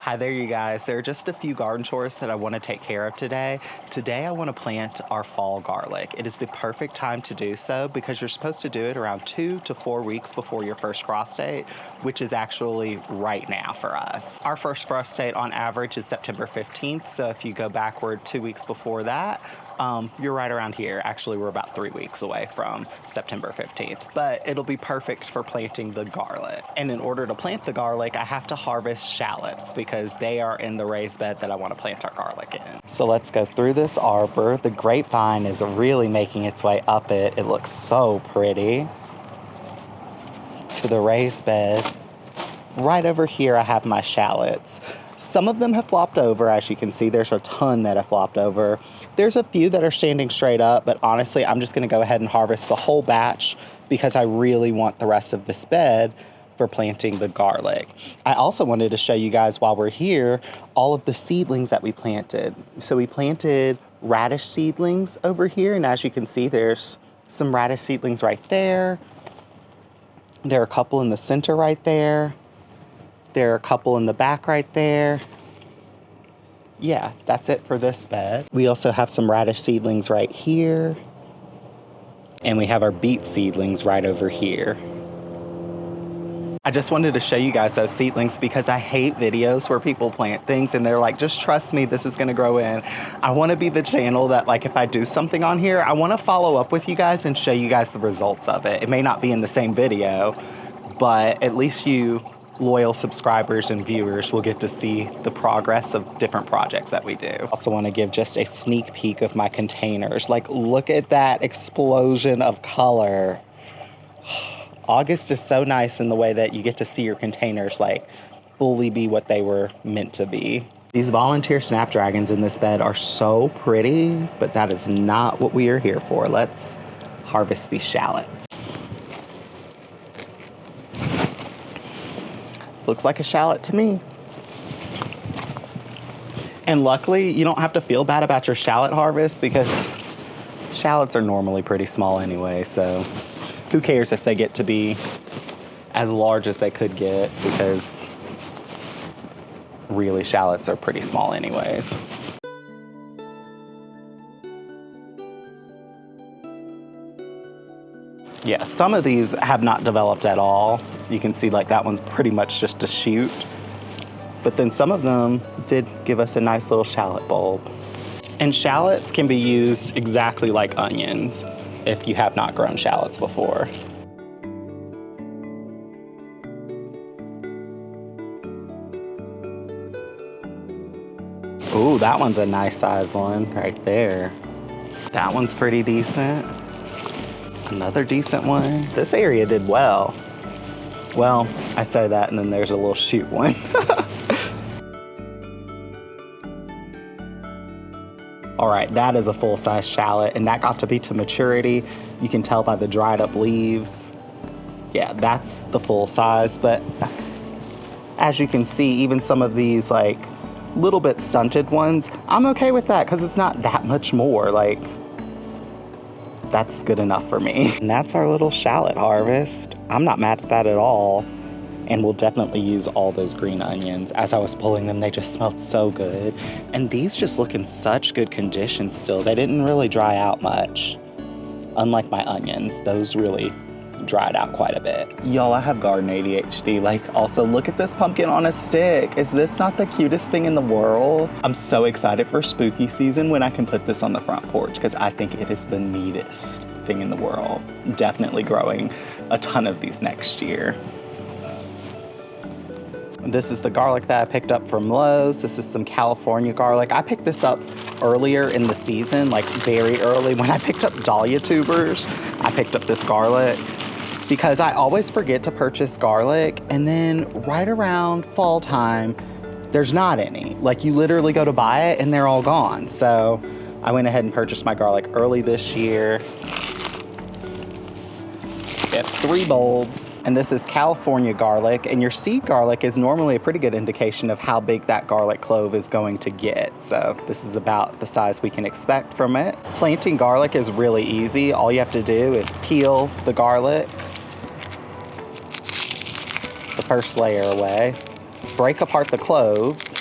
Hi there, you guys. There are just a few garden chores that I want to take care of today. Today, I want to plant our fall garlic. It is the perfect time to do so because you're supposed to do it around 2 to 4 weeks before your first frost date, which is actually right now for us. Our first frost date on average is September 15th, so if you go backward 2 weeks before that, you're right around here. Actually, we're about 3 weeks away from September 15th, but it'll be perfect for planting the garlic. And in order to plant the garlic, I have to harvest shallots because they are in the raised bed that I want to plant our garlic in. So let's go through this arbor. The grapevine is really making its way up it. It looks so pretty. To the raised bed. Right over here, I have my shallots. Some of them have flopped over, as you can see. There's a ton that have flopped over. There's a few that are standing straight up, but honestly, I'm just gonna go ahead and harvest the whole batch because I really want the rest of this bed for planting the garlic. I also wanted to show you guys while we're here, all of the seedlings that we planted. So we planted radish seedlings over here, and as you can see, there's some radish seedlings right there. There are a couple in the center right there. There are a couple in the back right there. Yeah, that's it for this bed. We also have some radish seedlings right here. And we have our beet seedlings right over here. I just wanted to show you guys those seedlings because I hate videos where people plant things and they're like, just trust me, this is gonna grow in. I wanna be the channel that, like, if I do something on here, I wanna follow up with you guys and show you guys the results of it. It may not be in the same video, but at least you loyal subscribers and viewers will get to see the progress of different projects that we do. I also want to give just a sneak peek of my containers. Like, look at that explosion of color. August is so nice in the way that you get to see your containers like fully be what they were meant to be. These volunteer snapdragons in this bed are so pretty, but that is not what we are here for. Let's harvest these shallots. Looks like a shallot to me. And luckily, you don't have to feel bad about your shallot harvest because shallots are normally pretty small anyway, so who cares if they get to be as large as they could get, because really shallots are pretty small anyways. Yeah, some of these have not developed at all. You can see like that one's pretty much just a shoot. But then some of them did give us a nice little shallot bulb. And shallots can be used exactly like onions if you have not grown shallots before. Ooh, that one's a nice size one right there. That one's pretty decent. Another decent one. This area did well. Well, I say that and then there's a little shoot one. All right, that is a full-size shallot and that got to be to maturity. You can tell by the dried up leaves. Yeah, that's the full size, but as you can see, even some of these like little bit stunted ones, I'm okay with that because it's not that much more. Like, that's good enough for me. And that's our little shallot harvest. I'm not mad at that at all. And we'll definitely use all those green onions. As I was pulling them, they just smelled so good. And these just look in such good condition still. They didn't really dry out much. Unlike my onions, those really dried out quite a bit. Y'all, I have garden ADHD. Like, also look at this pumpkin on a stick. Is this not the cutest thing in the world? I'm so excited for spooky season when I can put this on the front porch because I think it is the neatest thing in the world. Definitely growing a ton of these next year. This is the garlic that I picked up from Lowe's. This is some California garlic. I picked this up earlier in the season, like very early. When I picked up dahlia tubers, I picked up this garlic because I always forget to purchase garlic, and then right around fall time, there's not any. Like, you literally go to buy it and they're all gone. So I went ahead and purchased my garlic early this year. We have 3 bulbs. And this is California garlic, and your seed garlic is normally a pretty good indication of how big that garlic clove is going to get. So this is about the size we can expect from it. Planting garlic is really easy. All you have to do is peel the garlic, the first layer away, break apart the cloves,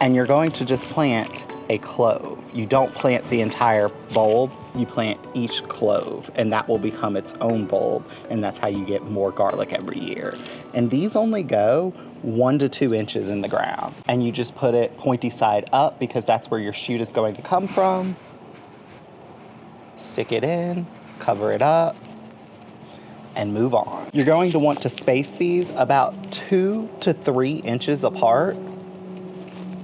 and you're going to just plant a clove. You don't plant the entire bulb, you plant each clove, and that will become its own bulb, and that's how you get more garlic every year. And these only go 1 to 2 inches in the ground. And you just put it pointy side up because that's where your shoot is going to come from. Stick it in, cover it up, and move on. You're going to want to space these about 2 to 3 inches apart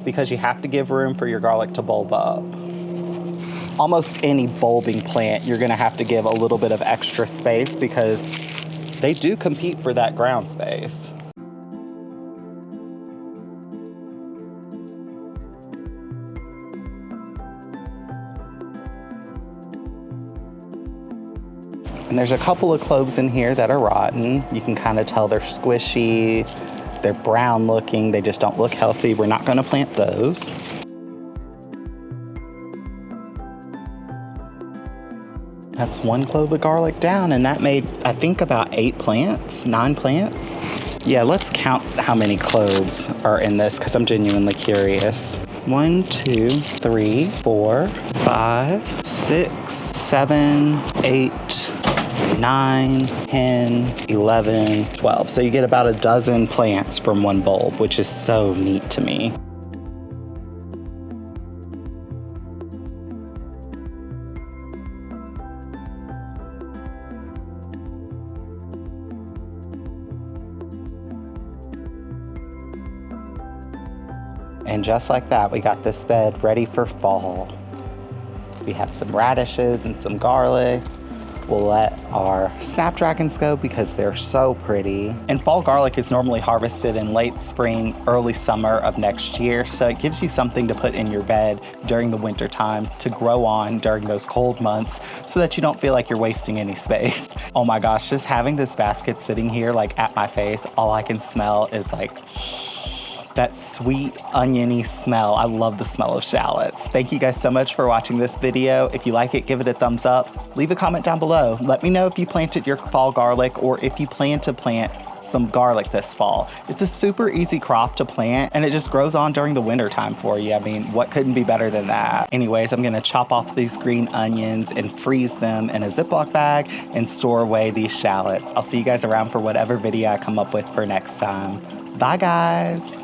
because you have to give room for your garlic to bulb up. Almost any bulbing plant, you're gonna have to give a little bit of extra space because they do compete for that ground space. And there's a couple of cloves in here that are rotten. You can kind of tell they're squishy, they're brown looking, they just don't look healthy. We're not gonna plant those. That's 1 clove of garlic down, and that made, I think, about 8 plants, 9 plants. Yeah, let's count how many cloves are in this because I'm genuinely curious. 1, 2, 3, 4, 5, 6, 7, 8, 9, 10, 11, 12. So you get about a dozen plants from 1 bulb, which is so neat to me. And just like that, we got this bed ready for fall. We have some radishes and some garlic. We'll let our snapdragons go because they're so pretty. And fall garlic is normally harvested in late spring, early summer of next year. So it gives you something to put in your bed during the winter time to grow on during those cold months so that you don't feel like you're wasting any space. Oh my gosh, just having this basket sitting here like at my face, all I can smell is like that sweet oniony smell. I love the smell of shallots. Thank you guys so much for watching this video. If you like it, give it a thumbs up. Leave a comment down below. Let me know if you planted your fall garlic or if you plan to plant some garlic this fall. It's a super easy crop to plant and it just grows on during the winter time for you. I mean, what couldn't be better than that? Anyways, I'm gonna chop off these green onions and freeze them in a Ziploc bag and store away these shallots. I'll see you guys around for whatever video I come up with for next time. Bye guys.